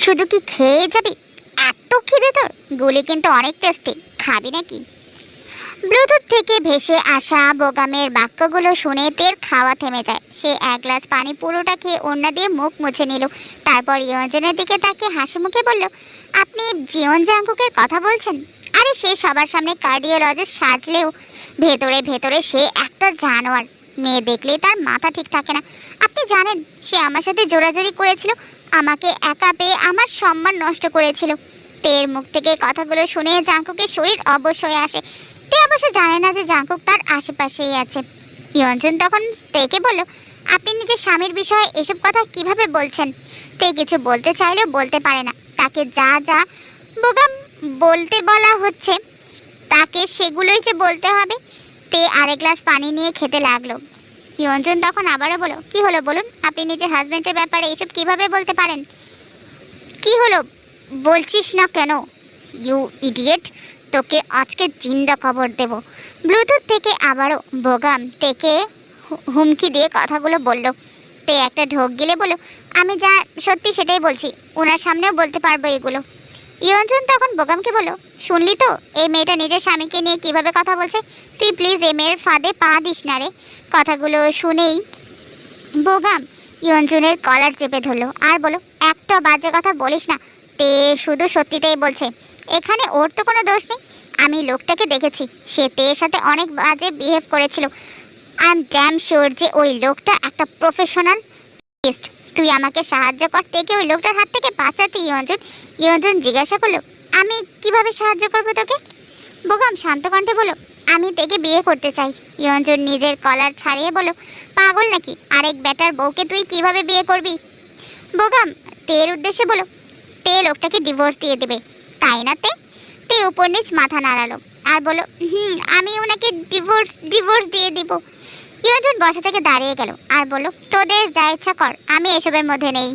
শুধু কি খেয়ে যাবি? এত খিদে তোর? গুলি কিন্তু অনেক টেস্টি, খাবি নাকি? ব্লুটুথ থেকে ভেসে আসা বোগামের বাক্যগুলো শুনে তের খাওয়া থেমে যায়। সে এক গ্লাস পানি পুরোটা খেয়ে ওড়না দিয়ে মুখ মুছে নিল। তারপর ইয়ঞ্জনের দিকে তাকিয়ে হাসি মুখে বলল, আপনি জিয়ন জাঙ্কুকের কথা বলছেন? আরে সে সবার সামনে কার্ডিওলজিস্ট সাজলেও ভেতরে ভেতরে সে একটা জানোয়ার। মেয়ে দেখলেই তার মাথা ঠিক থাকে না। আপনি জানেন সে আমার সাথে জোরাজোরি করেছিল, আমাকে একা পেয়ে আমার সম্মান নষ্ট করেছিল। তের মুখ থেকে কথাগুলো শুনে জাঙ্কুকের শরীর অবশ হয়ে আসে। তে অবশ্য জানে না যে জাঙ্কুক তার আশেপাশেই আছে। ইয়ঞ্জন তখন তেকে বলল, আপনি নিজের স্বামীর বিষয়ে এসব কথা কিভাবে বলছেন? তে কিছু বলতে চাইলেও বলতে পারে না। তাকে যা যা বোগাম বলতে বলা হচ্ছে তাকে সেগুলোই যে বলতে হবে। তে আরেক গ্লাস পানি নিয়ে খেতে লাগলো। ইয়ঞ্জন তখন আবারও বলল, কি হলো বলুন? আপনি নিজের হাজবেন্ডের ব্যাপারে এসব কিভাবে বলতে পারেন? কি হলো বলছিস না কেন? ইউ ইডিয়েট, তোকে আজকে জিন্দা খবর দেব। ব্লুটুথ থেকে আবারও বোগাম তেকে হুমকি দিয়ে কথাগুলো বলল। তে একটা ঢোক গিলে বলল, আমি যা সত্যি সেটাই বলছি, ওনার সামনেও বলতে পারবো এগুলো। ইয়ঞ্জন তখন বোগামকে বলল, শুনলি তো এই মেয়েটা নিজের স্বামীকে নিয়ে কিভাবে কথা বলছে? তুই প্লিজ এই মেয়ের ফাঁদে পা দিস না রে। কথাগুলো শুনেই বোগাম ইয়ঞ্জনের কলার চেপে ধরলো আর বলল, একটা বাজে কথা বলিস না। তে শুধু সত্যিটাই বলছে, এখানে ওর তো কোনো দোষ নেই। আমি লোকটাকে দেখেছি, সে তের সাথে অনেক বাজে বিহেভ করেছিল। আই এম ড্যাম শিওর যে ওই লোকটা একটা প্রফেশনাল। তুই আমাকে সাহায্য কর তেকে ওই লোকটার হাত থেকে বাঁচাতে। ইয়ঞ্জন ইয়ঞ্জন জিজ্ঞাসা করলো, আমি কিভাবে সাহায্য করবো তোকে? বোগাম শান্ত কণ্ঠে বলল, আমি তেকে বিয়ে করতে চাই। ইয়ঞ্জন নিজের কলার ছাড়িয়ে বলল, পাগল নাকি? আরেক বেটার বউকে তুই কিভাবে বিয়ে করবি? বোগাম তের উদ্দেশ্যে বলল, তে লোকটাকে ডিভোর্স দিয়ে দেবে তাই না? তে তে উপর নিচ মাথা নাড়ালো আর বলল, আমি ওনাকে ডিভোর্স দিয়ে দিব। ইয়ঞ্জন বসা থেকে দাঁড়িয়ে গেল আর বলল, তোদের যা ইচ্ছা কর, আমি এসবের মধ্যে নেই।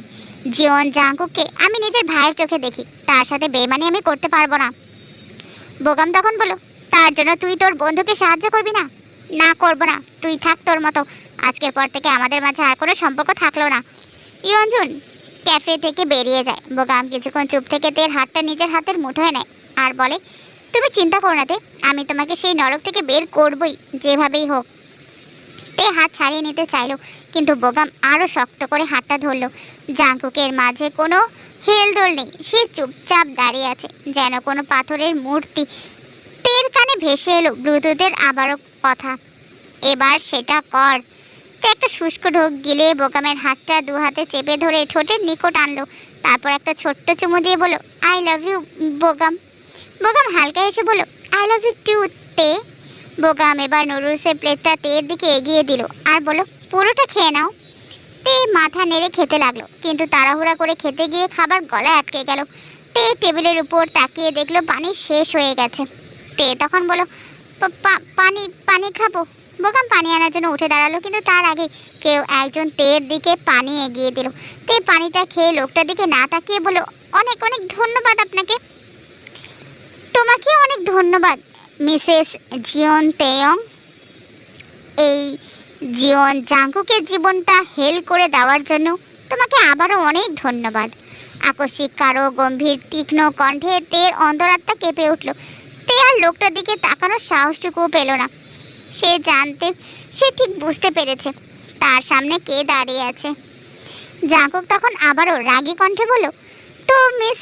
জিয়ন জাঙ্কুককে আমি নিজের ভাইয়ের চোখে দেখি, তার সাথে বেমানি আমি করতে পারবো না। বোগাম তখন বলল, তার জন্য তুই তোর বন্ধুকে সাহায্য করবি না? না করবো না, তুই থাক তোর মতো। আজকের পর থেকে আমাদের মাঝে আর কোনো সম্পর্ক থাকলো না। ইয়ঞ্জন ক্যাফে থেকে বেরিয়ে যায়। বোগাম কিছুক্ষণ চুপ থেকে তের হাতটা নিজের হাতের মুঠোয় নেয় আর বলে, তুমি চিন্তা করো না তে, আমি তোমাকে সেই নরক থেকে বের করবই যেভাবেই হোক। তে হাত ছাড়িয়ে নিতে চাইল, কিন্তু বোগাম আরও শক্ত করে হাতটা ধরল। জাঙ্কুকের মাঝে কোনো হেলদোল নেই, সে চুপচাপ দাঁড়িয়ে আছে যেন কোনো পাথরের মূর্তি। তের কানে ভেসে এলো ব্লুটুথের আবারও কথা, এবার সেটা কর। তে একটা শুষ্ক ঢোক গিলে বোগামের হাতটা দু হাতে চেপে ধরে ঠোঁটের নিকট আনলো। তারপর একটা ছোট্ট চুমু দিয়ে বলল, আই লাভ ইউ বোগাম। বোগাম হালকা হেসে বলল, আই লাভ ইউ টু তে। বোগাম এবার নুডলসের প্লেটটা তের দিকে এগিয়ে দিল আর বলল, পুরোটা খেয়ে নাও। তে মাথা নেড়ে খেতে লাগলো, কিন্তু তাড়াহুড়া করে খেতে গিয়ে খাবার গলায় আটকে গেল। তে টেবিলের উপর তাকিয়ে দেখলো পানি শেষ হয়ে গেছে। তে তখন বলল, পানি পানি খাবো। বোগাম পানি আনার জন্য উঠে দাঁড়ালো, কিন্তু তার আগে কেউ একজন তের দিকে পানি এগিয়ে দিল। তে পানিটা খেয়ে লোকটার দিকে না তাকিয়ে বলল, অনেক অনেক ধন্যবাদ আপনাকে। তোমাকে অনেক ধন্যবাদ মিসেস জিয়ন তেয়ং। এই জিয়ন জাঙ্কুকের জীবনটা হেল করে দেওয়ার জন্য তোমাকে আবারও অনেক ধন্যবাদ। আকস্মিক কারো গম্ভীর তীক্ষ্ণ কণ্ঠে তের অন্তরাত্মা কেঁপে উঠল। তে আর লোকটার দিকে তাকানোর সাহসটুকুও পেল না। সে ঠিক বুঝতে পেরেছে তার সামনে কে দাঁড়িয়ে আছে। জাঙ্কুক তখন আবারও রাগী কণ্ঠে বলল, তো মিস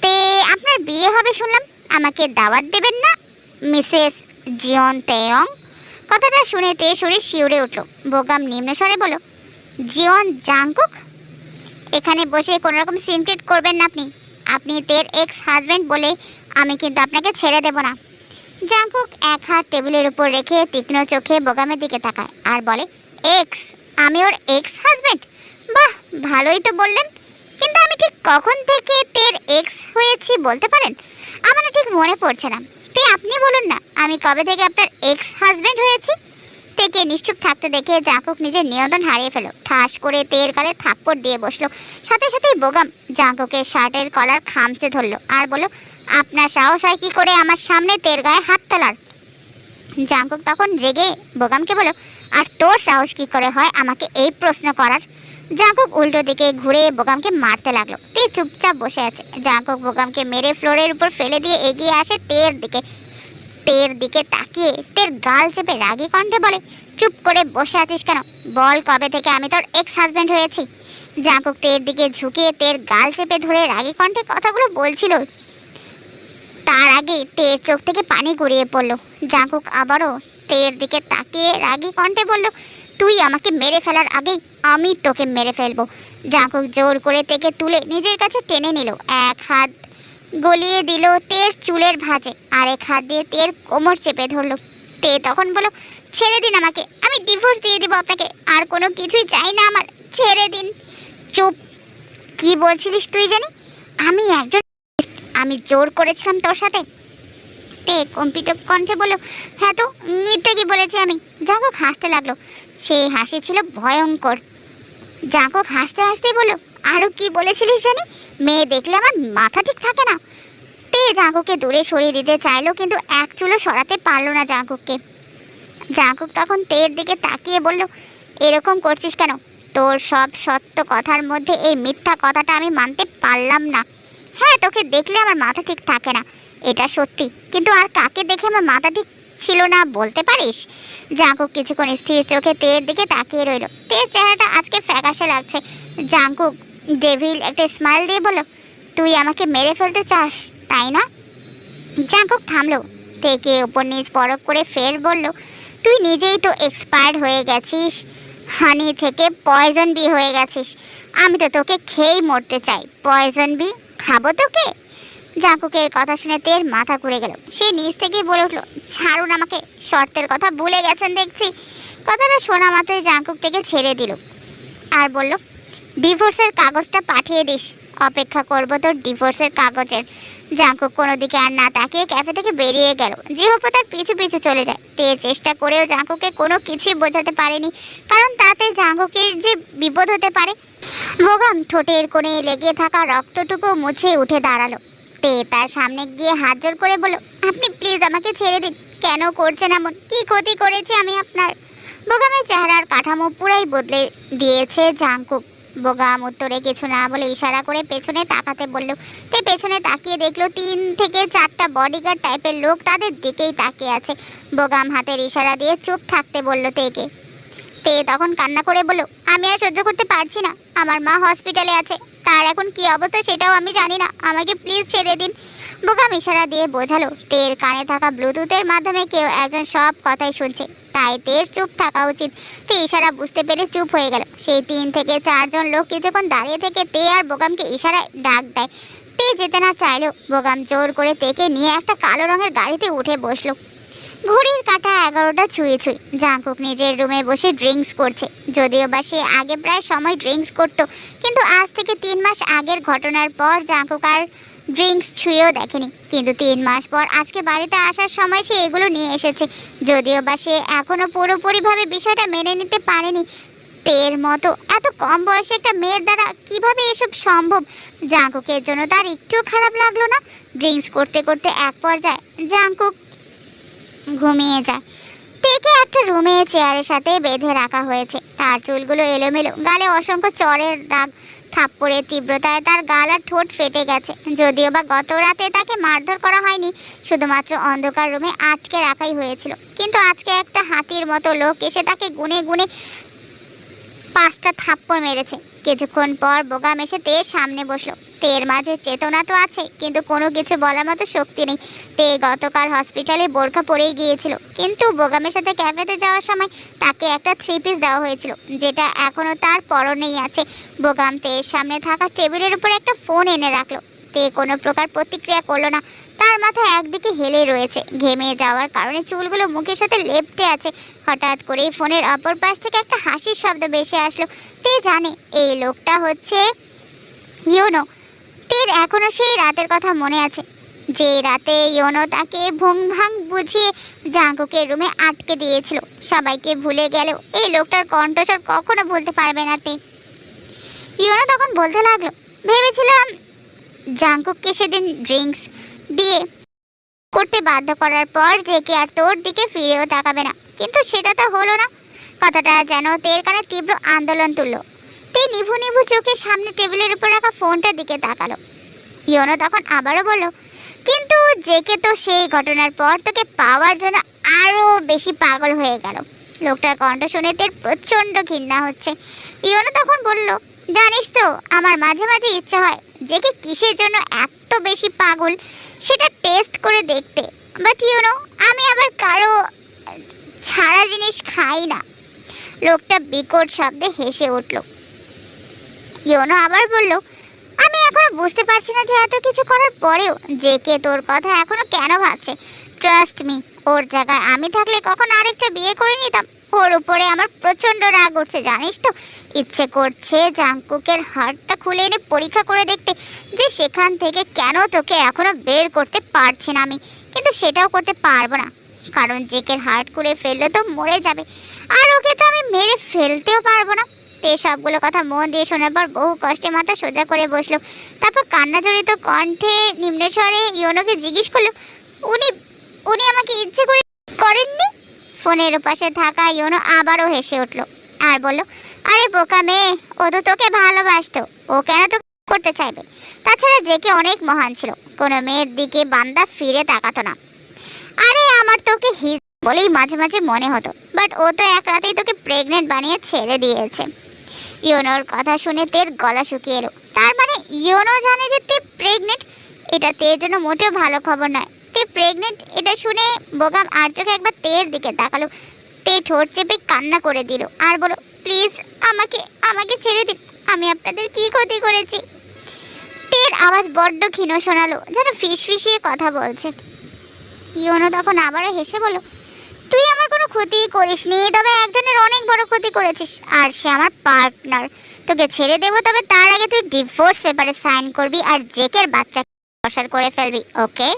তে আপনার বিয়ে হবে শুনলাম, আমাকে দাওয়াত দেবেন না মিসেস জিয়ন তেয়ং? কথাটা শুনে তে শরীর শিউরে উঠল। বোগাম নিম্নস্বরে বলল, জিয়ন জাঙ্কুক? এখানে বসে কোনো রকম সিনক্রেট করবেন না আপনি। আপনি তের এক্স হাজব্যান্ড বলে আমি কিন্তু আপনাকে ছেড়ে দেব না। জাঙ্কুক এক হাত টেবিলের উপর রেখে তীক্ষ্ণ চোখে বোগামের দিকে তাকায় আর বলে, এক্স? আমি ওর এক্স হাজব্যান্ড? বাহ, ভালোই তো বললেন, কিন্তু আমি ঠিক কখন থেকে তের এক্স হয়েছি বলতে পারেন? আমার ঠিক মনে পড়ছে না। তে আপনি বলুন না, আমি কবে থেকে আপনার এক্স হাজব্যান্ড হয়েছি? তেকে নিশ্চুপ থাকতে দেখে জাঙ্কুক নিজের নিয়ন্ত্রণ হারিয়ে ফেলো, ঠাস করে তের গালে থাপ্পড় দিয়ে বসলো। সাথে সাথেই বোগাম জাঙ্কুকের শার্টের কলার খামচে ধরলো আর বলল, আপনার সাহস হয় কি করে আমার সামনে তের গায়ে হাত তোলার? জাঙ্কুক তখন রেগে বোগামকে বলল, আর তোর সাহস কি করে হয় আমাকে এই প্রশ্ন করার? জাঙ্কুক উল্টো দিকে ঘুরে বোগামকে মারতে লাগলো। তে চুপচাপ বসে আছে। জাঙ্কুক বোগামকে মেরে ফ্লোরের উপর ফেলে দিয়ে এগিয়ে আসে তের দিকে তাকিয়ে তের গাল চেপে রাগী কণ্ঠে বলে, চুপ করে বসে আছিস কেন? বল কবে থেকে আমি তোর এক্স হাজবেন্ড হয়েছি? জাঙ্কুক তের দিকে ঝুঁকিয়ে তের গাল চেপে ধরে রাগী কণ্ঠে কথাগুলো বলছিল। তার আগে তের চোখ থেকে পানি গড়িয়ে পড়ল। জাঙ্কুক আবারও তের দিকে তাকিয়ে রাগী কণ্ঠে বলল, তুই আমাকে মেরে ফেলার আগেই আমি তোকে মেরে ফেলবো। জাঙ্কুক জোর করে তেকে তুলে নিজের কাছে টেনে নিল। এক হাত গলিয়ে দিল তের চুলের ভাঁজে, আরেক হাত দিয়ে তের কোমর চেপে ধরল। তে তখন বলল, ছেড়ে দিন আমাকে, আমি ডিভোর্স দিয়ে দিব আপনাকে, আর কোনো কিছুই চাই না আমার, ছেড়ে দিন। চুপ, কি বলছিলিস তুই জানি? আমি জোর করেছিলাম তোর সাথে? তে কম্পিত কণ্ঠে বলল, হ্যাঁ তো মিথ্যে কি বলেছি আমি? জাঙ্কুক হাসতে লাগলো। সেই হাসি ছিল ভয়ঙ্কর। জাঙ্কুক হাসতে হাসতেই বলল, আরো কি বলেছিলিস জানি? মেয়ে দেখলে আমার মাথা ঠিক থাকে না। তে জাঙ্কুককে দূরে সরিয়ে দিতে চাইলো, কিন্তু এক চুলও সরাতে পারলো না জাঙ্কুককে। জাঙ্কুক তখন তের দিকে তাকিয়ে বলল, এরকম করছিস কেন? তোর সব সত্য কথার মধ্যে এই মিথ্যা কথাটা আমি মানতে পারলাম না। হ্যাঁ, তোকে দেখলে আমার মাথা ঠিক থাকে না, এটা সত্যি, কিন্তু আর কাকে দেখে আমার মাথা ঠিক ছিল না বলতে পারিস? জাঙ্কুক কিছুক্ষণ স্থির চোখে তের দিকে তাকিয়ে রইল। তের চেহারাটা আজকে ফ্যাকাশে লাগছে। জাঙ্কুক ডেভিল একটা স্মাইল দিয়ে বলল, তুই আমাকে মেরে ফেলতে চাস তাই না? জাঙ্কুক থামলো, তেকে ওপর নিচ পরখ করে ফের বলল, তুই নিজেই তো এক্সপায়ার্ড হয়ে গেছিস, হানি থেকে পয়জন বি হয়ে গেছিস। আমি তো তোকে খেয়েই মরতে চাই। পয়জন বি খাবো তোকে? জাঙ্কুকের কথা শুনে তের মাথা ঘুরে গেল। সে নিজ থেকেই বলে উঠল, ছাড়ুন আমাকে, শর্তের কথা ভুলে গেছেন দেখছি। কথাটা শোনা মাত্রই জাঙ্কুক থেকে ছেড়ে দিল আর বলল, ডিভোর্সের কাগজটা পাঠিয়ে দিস, অপেক্ষা করব তোর ডিভোর্সের কাগজের। জাঙ্কুক কোনো দিকে আর না তাকিয়ে ক্যাফে থেকে বেরিয়ে গেল। জিহোপো তার পিছু পিছু চলে যায়। তে চেষ্টা করেও জাঙ্কুককে কোনো কিছুই বোঝাতে পারেনি, কারণ তাতে জাঙ্কুকের যে বিপদ হতে পারে। বোগাম ঠোঁটের কোণে লেগে থাকা রক্তটুকু মুছে উঠে দাঁড়ালো। তে তার সামনে গিয়ে হাত জোর করে বলল, আপনি প্লিজ আমাকে ছেড়ে দিন। কেন করছেন এমন? কি ক্ষতি করেছি আমি আপনার? বোগামের চেহারার কাঠামো পুরাই বদলে দিয়েছে জাঙ্কুক। বোগাম উত্তরে কিছু না বলে ইশারা করে পেছনে তাকাতে বলল। তে পেছনে তাকিয়ে দেখলো 3 থেকে 4টা বডিগার্ড টাইপের লোক তাদের দিকেই তাকিয়ে আছে। বোগাম হাতের ইশারা দিয়ে চুপ থাকতে বলল তেকে। তে তখন কান্না করে বলল, আমি আর সহ্য করতে পারছি না, আমার মা হসপিটালে আছে, তার এখন কি অবস্থা সেটাও আমি জানি না, আমাকে প্লিজ ছেড়ে দিন। বোগাম ইশারা দিয়ে বোঝালো তের কানে থাকা ব্লুটুথের মাধ্যমে কেউ একজন সব কথাই শুনছে, তাই তের চুপ থাকা উচিত। তে ইশারা বুঝতে পেরে চুপ হয়ে গেল। সেই 3 থেকে 4 জন লোক কিছুক্ষণ দাঁড়িয়ে থেকে তে আর বোগামকে ইশারায় ডাক দেয়। তে যেতে না চাইলেও বোগাম জোর করে তেকে নিয়ে একটা কালো রঙের গাড়িতে উঠে বসলো। ঘড়ির কাঁটা 11টা ছুঁয়ে ছুঁই। জাঙ্কুক নিজের রুমে বসে ড্রিঙ্কস করছে। যদিও বা সে আগে প্রায় সময় ড্রিঙ্কস করতো, কিন্তু আজ থেকে 3 মাস আগের ঘটনার পর জাঙ্কুক আর ড্রিঙ্কস ছুঁয়েও দেখেনি। কিন্তু 3 মাস পর আজকে বাড়িতে আসার সময় সে এগুলো নিয়ে এসেছে। যদিও বা সে এখনো পুরোপুরিভাবে বিষয়টা মেনে নিতে পারেনি। তের মতো এত কম বয়সে একটা মেয়ের দ্বারা কিভাবে এসব সম্ভব? জাঙ্কুকের জন্য তার একটু খারাপ লাগলো না। ড্রিঙ্কস করতে করতে এক পর্যায়ে জাঙ্কুক ঘুমিয়ে যায়। তেকে একটা রুমে চেয়ারের সাথে বেঁধে রাখা হয়েছে। তার চুলগুলো এলোমেলো, গালে অসংখ্য চড়ের দাগ, থাপ্পড়ের তীব্রতায় তার গাল আর ঠোঁট ফেটে গেছে। যদিও বা গত রাতে তাকে মারধর করা হয়নি, শুধুমাত্র অন্ধকার রুমে আটকে রাখাই হয়েছিল। কিন্তু আজকে একটা হাতির মতো লোক এসে তাকে গুনে গুনে 5টা থাপ্পড় মেরেছে। কিছুক্ষণ পর বোগাম এসে তের সামনে বসলো। তের মাঝে চেতনা তো আছে, কিন্তু কোনো কিছু বলার মতো শক্তি নেই। তে গতকাল হসপিটালে বোরখা পরেই গিয়েছিল, কিন্তু বোগামের সাথে ক্যাফেতে যাওয়ার সময় তাকে একটা 3 পিস দেওয়া হয়েছিল, যেটা এখনো তার পরনেই আছে। বোগাম তের সামনে থাকা টেবিলের উপর একটা ফোন এনে রাখলো। তে কোনো প্রকার প্রতিক্রিয়া করলো না। তার মাথা একদিকে হেলে রয়েছে, ঘেমে যাওয়ার কারণে চুলগুলো মুখের সাথে লেপ্টে আছে। হঠাৎ করেই ফোনের অপর পাশ থেকে একটা হাসির শব্দ ভেসে আসলো। তে জানে এই লোকটা হচ্ছে ইয়োনো। তের এখনো সেই রাতের কথা মনে আছে, যে রাতে ইয়োনো তাকে ভুং ভাং বুঝিয়ে জাঙ্কুকের রুমে আটকে দিয়েছিল। সবাইকে ভুলে গেলেও এই লোকটার কণ্ঠস্বর কখনো ভুলতে পারবে না তে। ইয়োনো তখন বলতে লাগলো, ভেবেছিলাম জাঙ্কুককে সেদিন ড্রিঙ্কস দিয়ে করতে বাধ্য করার পর যে কে আর তোর দিকে ফিরেও তাকাবে না, কিন্তু সেটা তো হলো না। কথাটা যেন তের কানে তীব্র আন্দোলন তুললো। তে নিভু নিভু চোখে সামনে টেবিলের উপর রাখা ফোনটার দিকে তাকালো। ইয়োনো তখন আবারও বলল, কিন্তু জেকে তো সেই ঘটনার পর তোকে পাওয়ার জন্য আরো বেশি পাগল হয়ে গেল। লোকটার কণ্ঠ শুনে তের প্রচন্ড ঘৃণা হচ্ছে। ইয়োনো তখন বলল, জানিস তো আমার মাঝে মাঝে ইচ্ছা হয় জেকে কিসের জন্য এত বেশি পাগল সেটা টেস্ট করে দেখতে, বাট ইয়োনো আমি আবার কারো ছাড়া জিনিস খাই না। লোকটা বিকট শব্দে হেসে উঠল। ইয়োনো আবার বলল, আমি এখনো বুঝতে পারছি না যে এত কিছু করার পরেও জেকে তোর কথা এখনো কেন ভাবছে। ট্রাস্ট মি, ওর জায়গায় আমি থাকলে কখন আরেকটা বিয়ে করে নিতাম। ওর উপরে আমার প্রচন্ড রাগ উঠছে জানিস তো। ইচ্ছে করছে জাংকুকের হাড়টা খুলে এনে পরীক্ষা করে দেখতে যে সেখান থেকে কেন তোকে এখনো বের করতে পারছি না আমি, কিন্তু সেটাও করতে পারবো না, কারণ জেকের হার্ট খুলে ফেললে তো মরে যাবে, আর ওকে তো আমি মেরে ফেলতেও পারবো না। তে সবগুলো কথা মন দিয়ে শোনার পর বহু কষ্টে মাথা সোজা করে বসলো। তারপর কান্না জড়িত কণ্ঠে নিম্নস্বরে ইয়োনোকে জিজ্ঞেস করলো, উনি উনি আমাকে ইচ্ছে করে করেননি? ফোনের পাশে থাকা ইয়োনো আবারও হেসে উঠলো আর বলল, আরে বোকা মেয়ে, ও তো তোকে ভালোবাসতো, ও কেন তো করতে চাইবে? তাছাড়া জেকে অনেক মহান ছিল, কোনো মেয়ের দিকে বান্দা ফিরে তাকাতো না। আরে আমার তোকে হিজ বলেই মাঝে মাঝে মনে হতো, বাট ও তো এক রাতেই তোকে প্রেগনেন্ট বানিয়ে ছেড়ে দিয়েছে। ইয়োনোর কথা শুনে তের গলা শুকিয়ে এলো। তার মানে ইয়োনো জানে যে তে প্রেগনেন্ট? এটা তের জন্য মোটেও ভালো খবর নয়। তে প্রেগনেন্ট এটা শুনে বোগাম আর চোখে একবার তের দিকে তাকালো। তে ঠোঁট চেপে কান্না করে দিল আর বলল, প্লিজ আমাকে আমাকে ছেড়ে দিন, আমি আপনাদের কি ক্ষতি করেছি? তের আওয়াজ বড্ড ক্ষীণ শোনালো, যেন ফিসফিসিয়ে কথা বলছে। ইয়োনো তখন আবারও হেসে বলল, তুই আমার কোনো ক্ষতি করিসনি, তবে একজনের অনেক বড় ক্ষতি করেছিস, আর সে আমার পার্টনার। তোকে ছেড়ে দেবো, তবে তার আগে তুই ডিভোর্স পেপারে সাইন করবি আর জেকের বাচ্চাকে প্রসার করে ফেলবি, ওকে?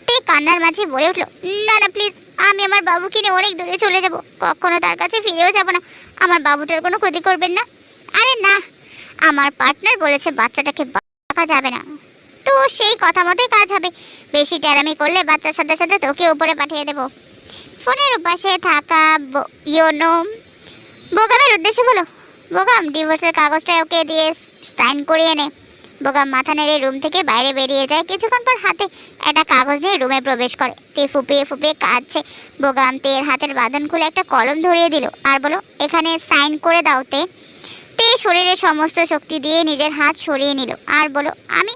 তুই কান্নার মাঝে বলে উঠলো, না না প্লিজ, আমি আমার বাবুকে নিয়ে অনেক দূরে চলে যাব, কখনো তার কাছে ফিরেও যাব না। আমার বাবুটার কোনো ক্ষতি করবেন না। আরে না, আমার পার্টনার বলেছে বাচ্চাটাকে রাখা যাবে না, তো সেই কথা মতোই কাজ হবে। বেশি ট্যারামি করলে বাচ্চার সাথে সাথে তোকে উপরে পাঠিয়ে দেবো। ফোনের পাশে থাকা ইয়োনো বোগামের উদ্দেশ্যে বলো, বোগাম ডিভোর্সের কাগজটা ওকে দিয়ে সাইন করিয়ে নে। বোগাম মাথা নেড়ে রুম থেকে বাইরে বেরিয়ে যায়। কিছুক্ষণ পর হাতে একটা কাগজ নিয়ে রুমে প্রবেশ করে। তে ফুপিয়ে ফুপিয়ে কাঁদছে। বোগাম তের হাতের বাঁধন খুলে একটা কলম ধরিয়ে দিল আর বলো, এখানে সাইন করে দাও। তে তে শরীরের সমস্ত শক্তি দিয়ে নিজের হাত সরিয়ে নিল আর বলো, আমি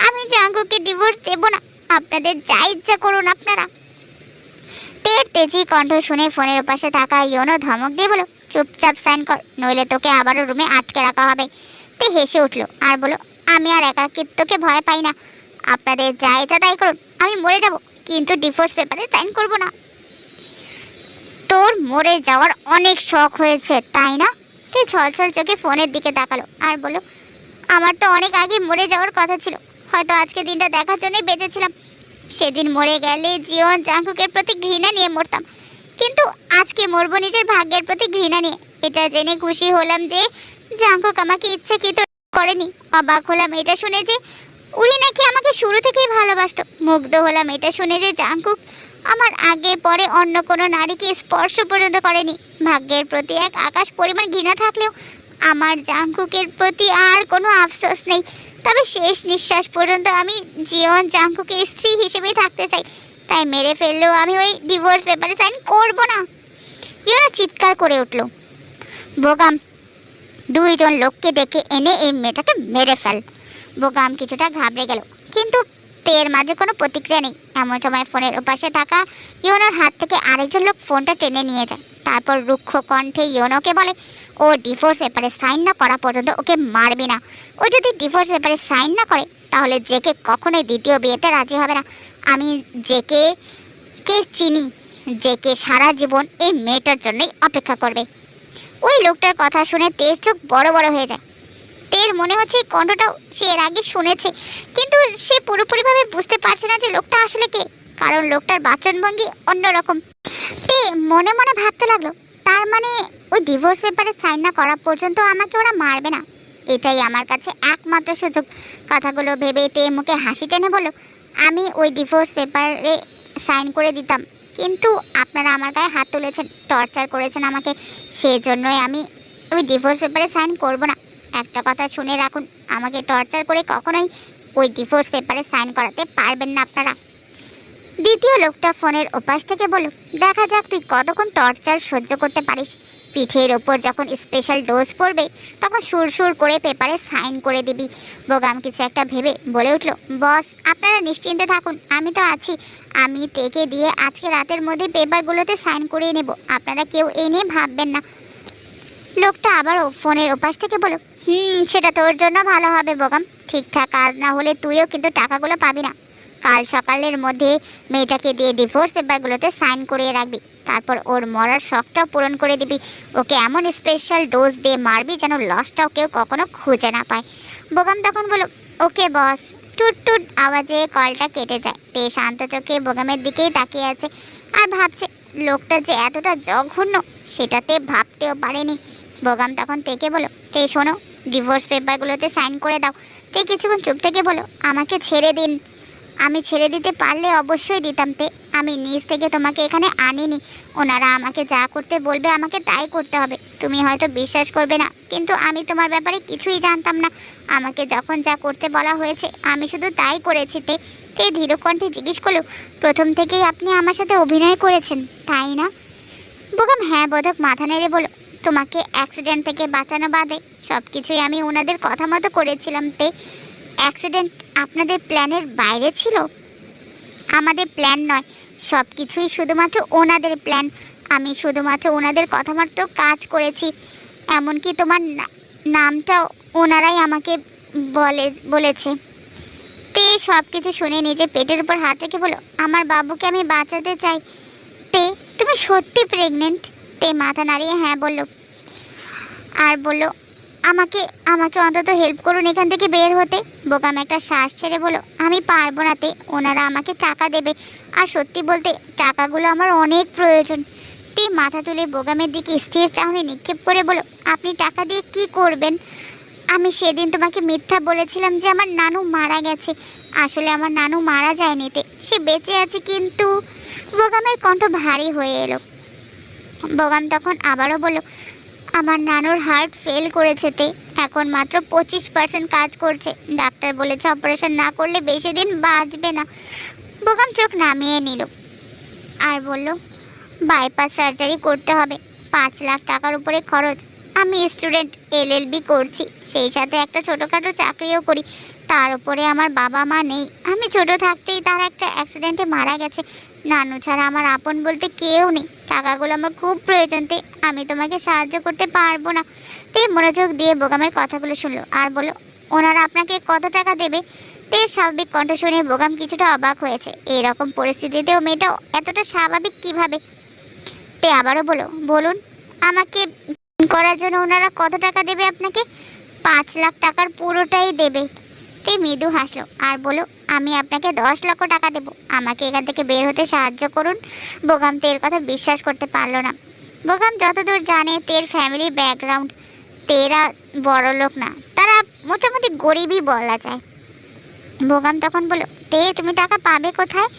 আমি জাঙ্কুকে ডিভোর্স দেব না, আপনাদের যা ইচ্ছা করুন আপনারা। তের তেজি কণ্ঠ শুনে ফোনের পাশে থাকা ইয়োনো ধমক দিয়ে বলো, চুপচাপ সাইন কর, নইলে তোকে আবারও রুমে আটকে রাখা হবে। তে হেসে উঠলো আর বলো, আমি আর একাকিত্বকে ভয় পাই না, আপনাদের যা ইচ্ছা তাই করুন, আমি মরে যাব কিন্তু ডিভোর্স পেপারে সাইন করব না। তোর মরে যাওয়ার অনেক শখ হয়েছে তাই না? তে ছলছল চোখে ফোনের দিকে তাকালো আর বলো, আমার তো অনেক আগে মরে যাওয়ার কথা ছিল, হয়তো আজকে দিনটা দেখার জন্যই বেঁচেছিলাম। সেদিন মরে গেলে জীবন জাঙ্কুকের প্রতি ঘৃণা নিয়ে মরতাম, কিন্তু আজকে মরবো নিজের ভাগ্যের প্রতি ঘৃণা নিয়ে। এটা জেনে খুশি হলাম যে জাঙ্কুক আমাকে ইচ্ছাকৃত করেনি। অবাক হলাম এটা শুনে যে উনি নাকি আমাকে শুরু থেকেই ভালোবাসতো। মুগ্ধ হলাম এটা শুনে যে জাঙ্কুক আমার আগে পরে অন্য কোনো নারীকে স্পর্শ পর্যন্ত করেনি। ভাগ্যের প্রতি এক আকাশ পরিমাণ ঘৃণা থাকলেও আমার জাঙ্কুকের প্রতি আর কোনো আফসোস নেই। তবে শেষ নিঃশ্বাস পর্যন্ত আমি জীবন জাঙ্কুকের স্ত্রী হিসেবেই থাকতে চাই, তাই মেরে ফেললেও আমি ওই ডিভোর্স পেপারে সাইন করব না। ইয়োনো চিৎকার করে উঠল, বোগাম দুইজন লোককে ডেকে এনে এই মেয়েটাকে মেরে ফেল। বোগাম কিছুটা ঘাবড়ে গেল, কিন্তু তের মাঝে কোনো প্রতিক্রিয়া নেই। এমন সময় ফোনের ওপাশে থাকা ইয়োনোর হাত থেকে আরেকজন লোক ফোনটা টেনে নিয়ে যায়। তারপর রুক্ষ কণ্ঠে ইয়োনোকে বলে, ও ডিভোর্স পেপারে সাইন না করা পর্যন্ত ওকে মারবি না। ও যদি ডিভোর্স পেপারে সাইন না করে তাহলে জেকে কখনোই দ্বিতীয় বিয়েতে রাজি হবে না। আমি জেকে চিনি, জেকে সারা জীবন এই মেয়েটার জন্যই অপেক্ষা করবে। ওই লোকটার কথা শুনে তের চোখ বড় বড় হয়ে যায়। তের মনে হচ্ছে এই কণ্ঠটাও সে এর আগে শুনেছে, কিন্তু সে পুরোপুরিভাবে বুঝতে পারছে না যে লোকটা আসলে কে, কারণ লোকটার বাচনভঙ্গি অন্যরকম। তে মনে মনে ভাবতে লাগলো, তার মানে ওই ডিভোর্স পেপারে সাইন না করা পর্যন্ত আমাকে ওরা মারবে না, এটাই আমার কাছে একমাত্র সুযোগ। কথাগুলো ভেবে তে মুখে হাসি টেনে বলল, আমি ওই ডিভোর্স পেপারে সাইন করে দিতাম, কিন্তু আপনারা আমার গায়ে হাত তুলেছেন, টর্চার করেছেন আমাকে, সেজন্যই আমি ওই ডিভোর্স পেপারে সাইন করব না। একটা কথা শুনে রাখুন, আমাকে টর্চার করে কখনোই ওই ডিভোর্স পেপারে সাইন করাতে পারবেন না আপনারা। দ্বিতীয় লোকটা ফোনের ওপাশ থেকে বলল, দেখা যাক তুই কতক্ষণ টর্চার সহ্য করতে পারিস। পিঠের ওপর যখন স্পেশাল ডোজ পড়বে তখন সুর করে পেপারে সাইন করে দিবি। বোগাম কিছু একটা ভেবে বলে উঠল, বস আপনারা নিশ্চিন্তে থাকুন, আমি তো আছি। আমি তেকে দিয়ে আজকে রাতের মধ্যে পেপারগুলোতে সাইন করিয়ে নেব, আপনারা কেউ এই নিয়ে ভাববেন না। লোকটা আবারও ফোনের ওপাশ থেকে বলল, সেটা তোর জন্য ভালো হবে বোগাম। ঠিকঠাক কাজ না হলে তুইও কিন্তু টাকাগুলো পাবি না। কাল সকালের মধ্যে মেয়েটাকে দিয়ে ডিভোর্স পেপারগুলোতে সাইন করিয়ে রাখবি, তারপর ওর মরার শখটাও পূরণ করে দিবি। ওকে এমন স্পেশাল ডোজ দিয়ে মারবি যেন লসটাও কেউ কখনো খুঁজে না পায়। বোগাম তখন বলল, ওকে বস। টুট টুট আওয়াজে কলটা কেটে যায়। তে শান্ত চোখে বোগামের দিকেই তাকিয়ে আছে আর ভাবছে লোকটা যে এতটা জঘন্য সেটাতে ভাবতেও পারেনি। বোগাম তখন তেকে বলো, তে শোনো, ডিভোর্স পেপারগুলোতে সাইন করে দাও। তে কিছুক্ষণ চুপ থেকে বলো, আমাকে ছেড়ে দিন। আমি ছেড়ে দিতে পারলে অবশ্যই দিতাম তে, আমি নিজ থেকে তোমাকে এখানে আনিনি। ওনারা আমাকে যা করতে বলবে আমাকে তাই করতে হবে। তুমি হয়তো বিশ্বাস করবে না, কিন্তু আমি তোমার ব্যাপারে কিছুই জানতাম না। আমাকে যখন যা করতে বলা হয়েছে আমি শুধু তাই করেছি তে। তে ধীর কণ্ঠে জিজ্ঞেস করলো, প্রথম থেকেই আপনি আমার সাথে অভিনয় করেছেন তাই না? বোগাম হ্যাঁ বোধক মাথা নেড়ে বলো, তোমাকে অ্যাক্সিডেন্ট থেকে বাঁচানো বাদে সব কিছুই আমি ওনাদের কথা মতো করেছিলাম তে। অ্যাক্সিডেন্ট আপনাদের প্ল্যানের বাইরে ছিল? আমাদের প্ল্যান নয়, সব কিছুই শুধুমাত্র ওনাদের প্ল্যান। আমি শুধুমাত্র ওনাদের কথা মতো কাজ করেছি। এমনকি তোমার নামটাও ওনারাই আমাকে বলেছে। তে সব কিছু শুনে নিজের পেটের উপর হাত রেখে বলো, আমার বাবুকে আমি বাঁচাতে চাই। তে তুমি সত্যি প্রেগনেন্ট? তে মাথা নাড়িয়ে হ্যাঁ বলল আর বলল, আমাকে আমাকে অন্তত হেল্প করুন এখান থেকে বের হতে। বোগাম একটা শ্বাস ছেড়ে বলো, আমি পারবো না তে, ওনারা আমাকে টাকা দেবে, আর সত্যি বলতে টাকাগুলো আমার অনেক প্রয়োজন। তে মাথা তুলে বোগামের দিকে স্থির চাহনি নিক্ষেপ করে বলো, আপনি টাকা দিয়ে কি করবেন? আমি সেদিন তোমাকে মিথ্যা বলেছিলাম যে আমার নানু মারা গেছে। আসলে আমার নানু মারা যায়নি তে, সে বেঁচে আছে। কিন্তু বোগামের কণ্ঠ ভারী হয়ে এলো। বোগাম তখন আবারও বলল, আমার নানুর হার্ট ফেল করেছে তে, এখন মাত্র 25% কাজ করছে। ডাক্তার বলেছে অপারেশন না করলে বেশি দিন বাঁচবে না। বোগাম চোখ নামিয়ে নিল আর বলল, বাইপাস সার্জারি করতে হবে, 5 লাখ টাকার উপরে খরচ। আমি স্টুডেন্ট, LLB করছি, সেই সাথে একটা ছোটোখাটো চাকরিও করি। তার উপরে আমার বাবা মা নেই। আমি ছোট থাকতেই তার একটা অ্যাক্সিডেন্টে মারা গেছে। নানু ছাড়া আমার আপন বলতে কেউ নেই। টাকাগুলো আমার খুব প্রয়োজন তে, আমি তোমাকে সাহায্য করতে পারবো না। তে মনোযোগ দিয়ে বোগামের কথাগুলো শুনলো আর বলল, ওনারা আপনাকে কত টাকা দেবে? তে স্বাভাবিক কণ্ঠ শুনে বোগাম কিছুটা অবাক হয়েছে। এরকম পরিস্থিতিতেও মেয়েটাও এতটা স্বাভাবিক কিভাবে? তে আবারও বলুন আমাকে করার জন্য ওনারা কত টাকা দেবে আপনাকে? 5 লাখ টাকার পুরোটাই দেবে। তে মৃদু হাসলো আর বলল, আমি আপনাকে 10 লক্ষ টাকা দেব, আমাকে এখান থেকে বের হতে সাহায্য করুন। বোগাম তের কথা বিশ্বাস করতে পারলো না। বোগাম যতদূর জানে তের ফ্যামিলির ব্যাকগ্রাউন্ড, তেরা বড় লোক না, তারা মোটামুটি গরিবই বলা যায়। বোগাম তখন বলল, তে তুমি টাকা পাবে কোথায়?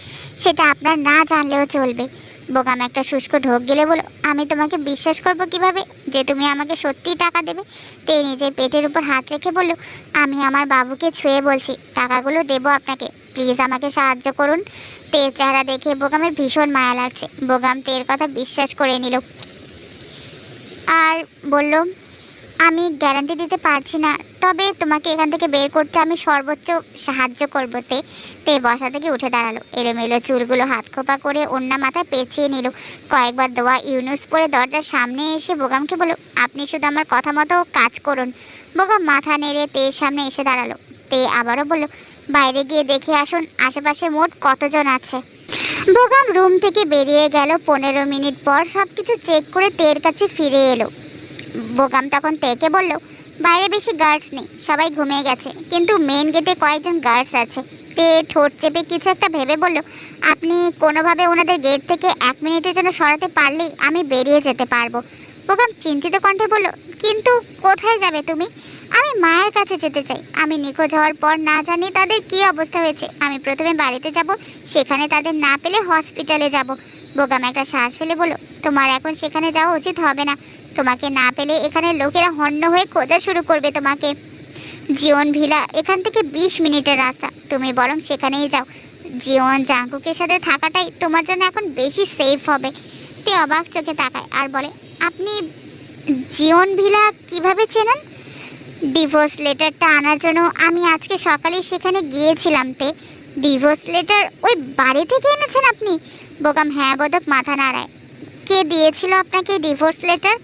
সেটা আপনার না জানলেও চলবে। বোগাম একটা শুষ্ক ঢোক গেলে বলো, আমি তোমাকে বিশ্বাস করব কিভাবে যে তুমি আমাকে সত্যিই টাকা দেবে? তে নিজের পেটের উপর হাত রেখে বলল, আমি আমার বাবুকে ছুঁয়ে বলছি টাকাগুলো দেবো আপনাকে, প্লিজ আমাকে সাহায্য করুন। তের চেহারা দেখে বোগামের ভীষণ মায়া লাগছে। বোগাম তের কথা বিশ্বাস করে নিল আর বলল, আমি গ্যারান্টি দিতে পারছি না, তবে তোমাকে এখান থেকে বের করতে আমি সর্বোচ্চ সাহায্য করবো তে। তে বসা থেকে উঠে দাঁড়ালো, এলোমেলো চুলগুলো হাত খোপা করে ওড়না মাথায় পেঁচিয়ে নিল। কয়েকবার দোয়া ইউনুস পরে দরজার সামনে এসে বোগামকে বলল, আপনি শুধু আমার কথা মতো কাজ করুন। বোগাম মাথা নেড়ে তের সামনে এসে দাঁড়ালো। তে আবারও বলল, বাইরে গিয়ে দেখে আসুন আশেপাশে মোট কতজন আছে। বোগাম রুম থেকে বেরিয়ে গেল। 15 মিনিট পর সব কিছু চেক করে তের কাছে ফিরে এলো। বোগাম তখন তেকে বলল, বাইরে বেশি গার্ডস নেই, সবাই ঘুমিয়ে গেছে, কিন্তু মেন গেটে কয়েকজন গার্ডস আছে। তে ঠোঁট চেপে কিছু একটা ভেবে বলল, আপনি কোনোভাবে ওনাদের গেট থেকে 1 মিনিটের জন্য সরাতে পারলেই আমি বেরিয়ে যেতে পারবো। বোগাম চিন্তিত কণ্ঠে বলল, কিন্তু কোথায় যাবে তুমি? আমি মায়ের কাছে যেতে চাই। আমি নিখোঁজ হওয়ার পর না জানি তাদের কী অবস্থা হয়েছে। আমি প্রথমে বাড়িতে যাব, সেখানে তাদের না পেলে হসপিটালে যাব। বোগাম একটা শ্বাস ফেলে বলল, তোমার এখন সেখানে যাওয়া উচিত হবে না। তোমাকে না পেলে এখানে লোকেরা হন্য হয়ে খোঁজা শুরু করবে তোমাকে। জীবন ভিলা এখান থেকে 20 মিনিটের রাস্তা, তুমি বরং সেখানেই যাও। জীবন জাঙ্কুকের সাথে থাকাটাই তোমার জন্য এখন বেশি সেফ হবে। তে অবাক চোখে তাকায় আর বলে, আপনি জীবন ভিলা কিভাবে চেনেন? ডিভোর্স লেটারটা আনার জন্য আমি আজকে সকালে সেখানে গিয়েছিলাম। তে ডিভোর্স লেটার ওই বাড়ি থেকে এনেছেন আপনি? বোগাম হ্যাঁ বোধক মাথা নাড়ায়। কে দিয়েছিল আপনাকে ডিভোর্স লেটার?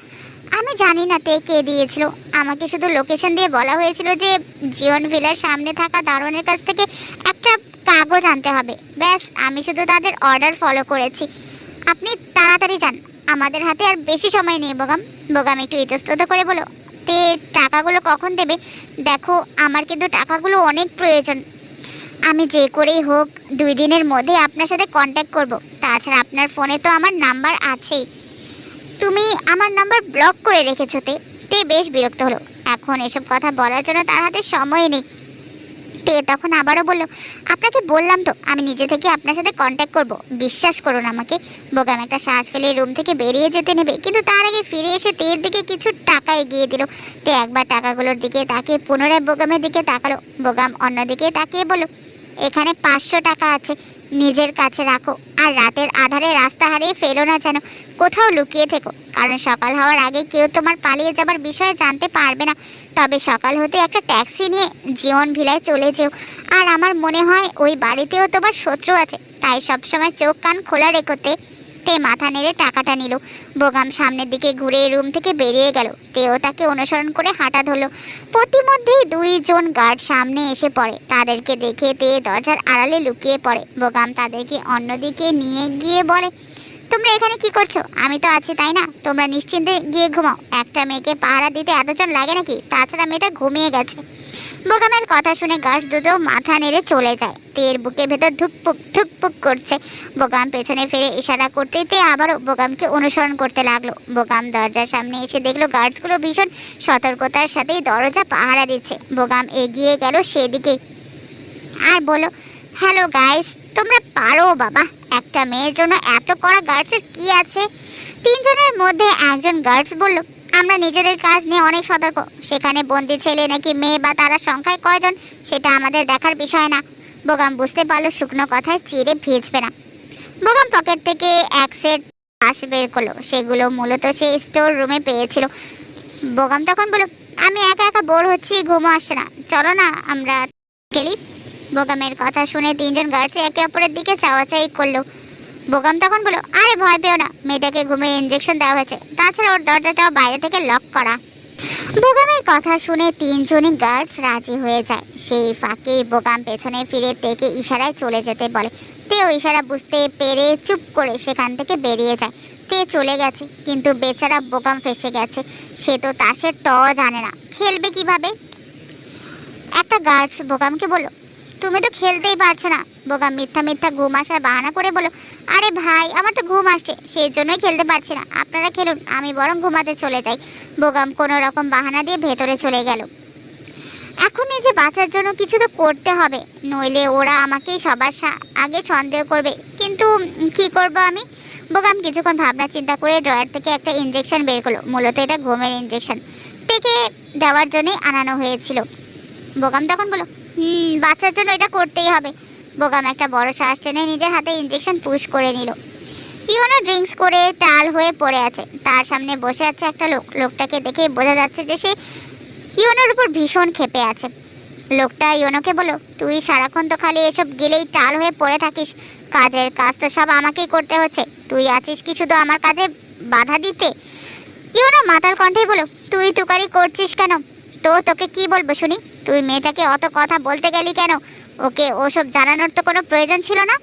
আমি জানি না তে কে দিয়েছিল, আমাকে শুধু লোকেশন দিয়ে বলা হয়েছিল যে জীবন ভিলার সামনে থাকা দারোয়ানের কাছ থেকে একটা কাগজ আনতে হবে। ব্যাস, আমি শুধু তাদের অর্ডার ফলো করেছি। আপনি তাড়াতাড়ি যান, আমাদের হাতে আর বেশি সময় নেই। বোগাম বোগাম একটু ইতস্তত করে বলো, তে টাকাগুলো কখন দেবে? দেখো আমার কিন্তু টাকাগুলো অনেক প্রয়োজন। আমি যে করেই হোক 2 দিনের মধ্যে আপনার সাথে কন্ট্যাক্ট করব। তাছাড়া আপনার ফোনে তো আমার নাম্বার আছেই। তুমি আমার নাম্বার ব্লক করে রেখেছো। তে তে বেশ বিরক্ত হলো। এখন এসব কথা বলার জন্য তার হাতে সময় নেই। তে তখন আবারও বলল, আপনাকে বললাম তো আমি নিজে থেকে আপনার সাথে কন্ট্যাক্ট করব, বিশ্বাস করুন আমাকে। বোগাম একটা শ্বাস ফেলে রুম থেকে বেরিয়ে যেতে নেবে, কিন্তু তার আগে ফিরে এসে তের দিকে কিছু টাকা এগিয়ে দিল। তে একবার টাকাগুলোর দিকে তাকিয়ে পুনরায় বোগামের দিকে তাকালো। বোগাম অন্যদিকে তাকিয়ে বলল, এখানে 500 টাকা আছে, নিজের কাছে রাখো। আর রাতের আধারে রাস্তা হারিয়ে ফেলো না যেন, কোথাও লুকিয়ে থেকো, কারণ সকাল হওয়ার আগে কেউ তোমার পালিয়ে যাবার বিষয়ে জানতে পারবে না। তবে সকাল হতে একটা ট্যাক্সি নিয়ে জীবন ভিলায় চলে যেও। আর আমার মনে হয় ওই বাড়িতেও তোমার শত্রু আছে, তাই সবসময় চোখ কান খোলা রেখোতে। তে মাথা নেড়ে টাকাটা নিল। বোগাম সামনের দিকে ঘুরে রুম থেকে বেরিয়ে গেল। তেও তাকে অনুসরণ করে হাঁটা ধরলো। প্রতিমধ্যেই 2 জন গার্ড সামনে এসে পড়ে। তাদেরকে দেখে তে দরজার আড়ালে লুকিয়ে পড়ে। বোগাম তাদেরকে অন্যদিকে নিয়ে গিয়ে বলে, তোমরা এখানে কি করছো? আমি তো আছি তাই না? তোমরা নিশ্চিন্তে গিয়ে ঘুমাও। একটা মেয়েকে পাহারা দিতে এতজন লাগে নাকি? তাছাড়া মেয়েটা ঘুমিয়ে গেছে। বোগামের কথা শুনে গাছ দুটো মাথা নেড়ে চলে যায়। তের বুকের ভেতর ঢুকপুক করছে। বোগাম পেছনে ফিরে ইশারা করতেই তে আবারও বোগামকে অনুসরণ করতে লাগলো। বোগাম দরজার সামনে এসে দেখলো গার্ডসগুলো ভীষণ সতর্কতার সাথেই দরজা পাহারা দিচ্ছে। বোগাম এগিয়ে গেল সেদিকে আর বলল, হ্যালো গাইস, তোমরা পারো বাবা, একটা মেয়ের জন্য এত কড়া গার্ডসের কি আছে? 3 জনের মধ্যে একজন গার্ডস বলল, আমরা নিজেদের কাজ নিয়ে অনেক সতর্ক। সেখানে বন্দি ছেলে নাকি মেয়ে বা তারা সংখ্যায় কয়জন সেটা আমাদের দেখার বিষয় না। বোগাম বুঝতে পারলো শুকনো কথায় চিড়ে ভিজবে না। বোগাম পকেট থেকে এক সেট তাস বের করলো। সেগুলো মূলত সে স্টোর রুমে পেয়েছিল। বোগাম তখন বলল, আমি একা একা বোর হচ্ছি, ঘুমো আসছে না, চলো না আমরা খেলি। বোগামের কথা শুনে 3 জন গার্ডস একে অপরের দিকে চাওয়াচাই করলো। বোগাম তখন বলল, আরে ভয় পেও না, মেয়েটাকে ঘুমিয়ে ইঞ্জেকশন দেওয়া হয়েছে, তাছাড়া ওর দরজাটাও বাইরে থেকে লক করা। বোগামের কথা শুনে 3 জনই গার্ডস রাজি হয়ে যায়। সেই ফাঁকে বোগাম পেছনে ফিরে তেকে ইশারায় চলে যেতে বলে। তেও ইশারা বুঝতে পেরে চুপ করে সেখান থেকে বেরিয়ে যায়। তে চলে গেছে, কিন্তু বেচারা বোগাম ফেসে গেছে। সে তো তাসের ত জানে না, খেলবে কিভাবে। একটা গার্ডস বোগামকে বলল, তুমি তো খেলতেই পারছো না। বোগাম মিথ্যা মিথ্যা ঘুম আসার বাহানা করে বলো, আরে ভাই আমার তো ঘুম আসছে, সেই জন্যই খেলতে পারছি না, আপনারা খেলুন, আমি বরং ঘুমাতে চলে যাই। বোগাম কোনো রকম বাহানা দিয়ে ভেতরে চলে গেল। এখন নিজে বাঁচার জন্য কিছু তো করতে হবে, নইলে ওরা আমাকেই সবার আগে সন্দেহ করবে। কিন্তু কি করব আমি? বোগাম কিছুক্ষণ ভাবনা চিন্তা করে ড্রয়ার থেকে একটা ইঞ্জেকশন বের করলো। মূলত এটা ঘুমের ইঞ্জেকশন, থেকে দেওয়ার জন্যই আনানো হয়েছিল। বোগাম তখন বলল, বাচ্চার জন্য এটা করতেই হবে। বোগাম একটা বড় শ্বাস টেনে নিজের হাতে ইঞ্জেকশন পুশ করে নিল। ইওনো ড্রিঙ্কস করে টাল হয়ে পড়ে আছে। তার সামনে বসে আছে একটা লোক। লোকটাকে দেখে বোঝা যাচ্ছে যে সে ইওনোর উপর ভীষণ ক্ষেপে আছে। লোকটা ইওনোকে বলল, তুই সারাক্ষণ তো খালি এসব গেলেই টাল হয়ে পড়ে থাকিস, কাজের কাজ তো সব আমাকেই করতে হচ্ছে, তুই আছিস কি শুধু আমার কাজে বাধা দিতে? ইওনো মাতাল কণ্ঠে বলল, তুই তুকারি করছিস কেন? তো তোকে কি বলবো শুনি? তুই মেয়েটাকে অত কথা বলতে গেলি কেন? ওকে ওসব জানানোর তো কোনো প্রয়োজন ছিল না।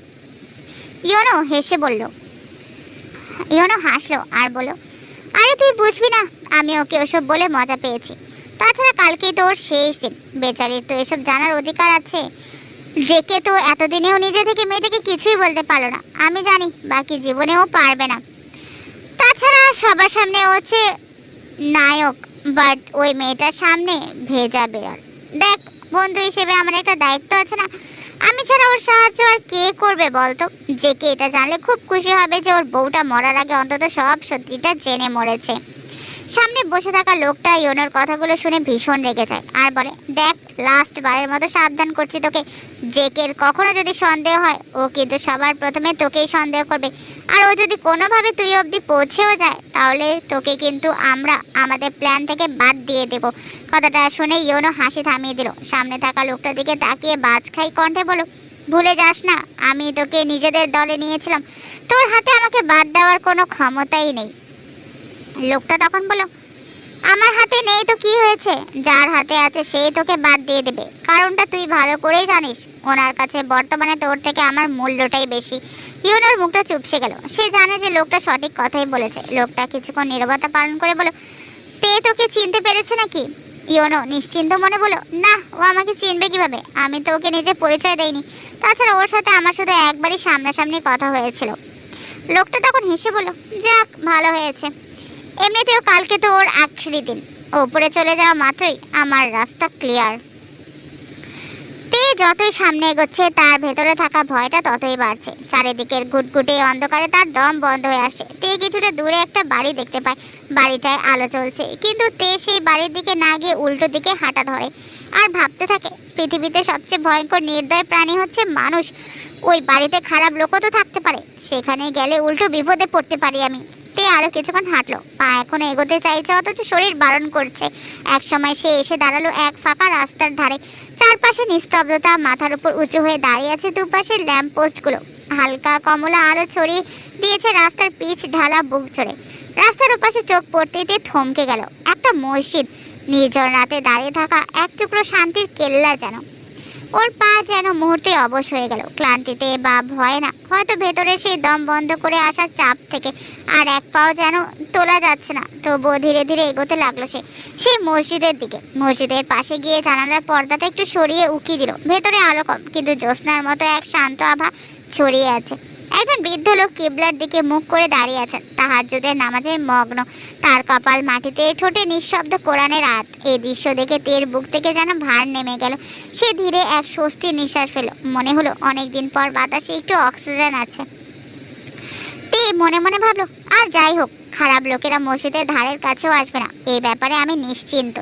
ইওনো হেসে বলল। ইওনো হাসলো আর বলল, আরে তুই বুঝবি না, আমি ওকে ওসব বলে মজা পেয়েছি। তাছাড়া কালকেই তো ওর শেষ দিন, বেচারির তো এসব জানার অধিকার আছে। জেকে তো এতদিনেও নিজে থেকে মেয়েটাকে কিছুই বলতে পারলো না। আমি জানি বাকি জীবনেও পারবে না। তাছাড়া সবার সামনে হচ্ছে নায়ক, বাট ওই মেয়েটার সামনে ভেজা বেড়াল। দেখ বন্ধু হিসেবে আমার একটা দায়িত্ব আছে না? আমি ছাড়া ওর সাহায্য আর কে করবে বলতো? যে কে এটা জানলে খুব খুশি হবে যে ওর বউটা মরার আগে অন্তত সব সত্যিটা জেনে মরেছে। সামনে বসে থাকা লোকটা ইয়োনোর কথাগুলো শুনে ভীষণ রেগে যায় আর বলে, দেখ লাস্ট বারের মতো সাবধান করছি তোকে, জেকের কখনো যদি সন্দেহ হয় ও কিন্তু সবার প্রথমে তোকেই সন্দেহ করবে, আর ও যদি কোনোভাবে তুই অবধি পৌঁছেও যায় তাহলে তোকে কিন্তু আমরা আমাদের প্ল্যান থেকে বাদ দিয়ে দেব। কথাটা শুনে ইয়োনো হাসি থামিয়ে দিল। সামনে থাকা লোকটার দিকে তাকিয়ে বাজ খাই কণ্ঠে বলল, ভুলে যাস না আমি তোকে নিজেদের দলে নিয়েছিলাম, তোর হাতে আমাকে বাদ দেওয়ার কোনো ক্ষমতাই নেই। লোকটা তখন বলল, আমার হাতে নেই তো কি হয়েছে, যার হাতে আছে সেই তোকে বাদ দিয়ে দেবে, কারণটা তুই ভালো করেই জানিস, ওনার কাছে বর্তমানে তোর থেকে আমার মূল্যটাই বেশি। ইউনোর মুখটা চুপসে গেল, সে জানে যে লোকটা সঠিক কথাই বলেছে। লোকটা কিছুক্ষণ নীরবতা পালন করে বলল, তে তোকে চিনতে পেরেছে নাকি? ইয়োনো নিশ্চিন্ত মনে বলল, না ও আমাকে চিনবে কিভাবে, আমি তো ওকে নিজে পরিচয় দেইনি, তাছাড়া ওর সাথে আমার শুধু একবারই সামনাসামনি কথা হয়েছিল। লোকটা তখন হেসে বলল, যাক ভালো হয়েছে, এমনিতেও কালকে তো ওর আখেরি দিন, ওপরে চলে যাওয়া মাত্রই আমার রাস্তা ক্লিয়ার। তে যতই সামনে এগোচ্ছে তার ভেতরে থাকা ভয়টা ততই বাড়ছে। চারিদিকের ঘুটঘুটে অন্ধকারে তার দম বন্ধ হয়ে আসে। তে কিছুটা দূরে একটা বাড়ি দেখতে পায়, বাড়িটায় আলো চলছে, কিন্তু তে সেই বাড়ির দিকে না গিয়ে উল্টো দিকে হাঁটা ধরে আর ভাবতে থাকে, পৃথিবীতে সবচেয়ে ভয়ঙ্কর নির্দয় প্রাণী হচ্ছে মানুষ। ওই বাড়িতে খারাপ লোকও তো থাকতে পারে, সেখানে গেলে উল্টো বিপদে পড়তে পারি আমি। তে আরো কিছুক্ষণ হাঁটলো, পা এখনো এগোতে চাইছে অথচ শরীর বারণ করছে। এক সময় সে এসে দাঁড়ালো এক ফাঁকা রাস্তার ধারে। চারপাশে নিস্তব্ধতা, মাথার উপর উঁচু হয়ে দাঁড়িয়ে আছে দুপাশের ল্যাম্প পোস্টগুলো, হালকা কমলা আলো ছড়িয়ে দিয়েছে রাস্তার পিচ ঢালা বুক চড়ে। রাস্তার ওপাশে চোখ পড়তেই থমকে গেল, একটা মসজিদ, নির্জন রাতে দাঁড়িয়ে থাকা এক টুকরো শান্তির কেল্লা যেন। ওর পা যেন মুহূর্তে অবশ হয়ে গেল, ক্লান্তিতে বা ভয় না, হয়তো ভেতরে সেই দম বন্ধ করে আসার চাপ থেকে। আর এক পাও যেন তোলা যাচ্ছে না, তবুও ধীরে ধীরে এগোতে লাগলো সে সেই মসজিদের দিকে। মসজিদের পাশে গিয়ে জানালার পর্দাটা একটু সরিয়ে উকি দিল। ভেতরে আলো কম, কিন্তু জ্যোৎস্নার মতো এক শান্ত আভা ছড়িয়ে আছে। একজন বৃদ্ধ লোক কিবলার দিকে মুখ করে দাঁড়িয়ে আছেন, তাহাজ্জুদের নামাজে মগ্ন, তার কপাল মাটিতে, ঠোঁটে নিঃশব্দ কোরআনের আয়াত। এই দৃশ্য দেখে তের বুক থেকে যেন ভার নেমে গেল। সে ধীরে এক স্বস্তির নিঃশ্বাস ফেল, মনে হলো অনেকদিন পর বাতাসে একটু অক্সিজেন আছে। তে মনে মনে ভাবলো, আর যাই হোক, খারাপ লোকেরা মসজিদের ধারের কাছেও আসবে না, এই ব্যাপারে আমি নিশ্চিন্ত।